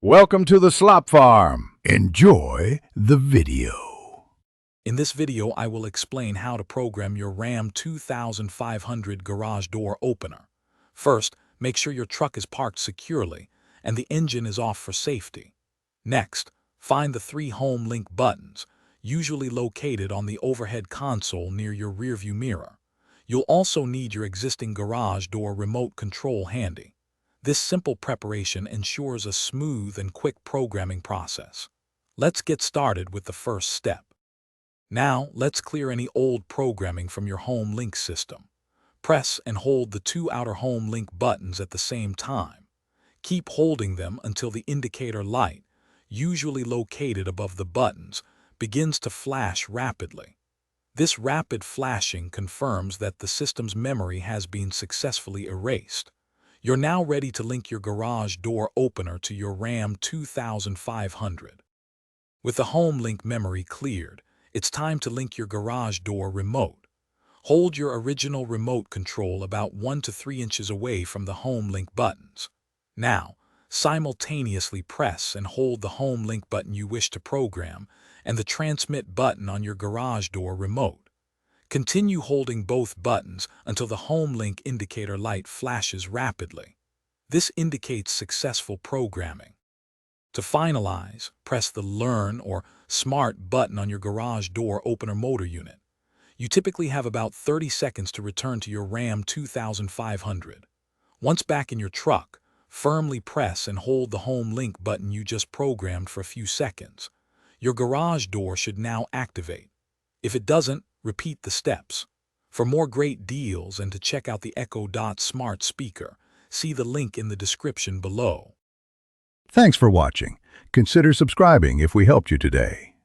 Welcome to the Slop Farm. Enjoy the video. In this video, I will explain how to program your Ram 2500 garage door opener. First, make sure your truck is parked securely and the engine is off for safety. Next, find the 3 home link buttons, usually located on the overhead console near your rearview mirror. You'll also need your existing garage door remote control handy. This simple preparation ensures a smooth and quick programming process. Let's get started with the first step. Now, let's clear any old programming from your home link system. Press and hold the 2 outer home link buttons at the same time. Keep holding them until the indicator light, usually located above the buttons, begins to flash rapidly. This rapid flashing confirms that the system's memory has been successfully erased. You're now ready to link your garage door opener to your Ram 2500. With the home link memory cleared, it's time to link your garage door remote. Hold your original remote control about 1 to 3 inches away from the home link buttons. Now, simultaneously press and hold the home link button you wish to program and the transmit button on your garage door remote. Continue holding both buttons until the home link indicator light flashes rapidly. This indicates successful programming. To finalize, press the Learn or Smart button on your garage door opener motor unit. You typically have about 30 seconds to return to your Ram 2500. Once back in your truck, firmly press and hold the home link button you just programmed for a few seconds. Your garage door should now activate. If it doesn't, repeat the steps. For more great deals and to check out the Echo Dot smart speaker, see the link in the description below. Thanks for watching. Consider subscribing if we helped you today.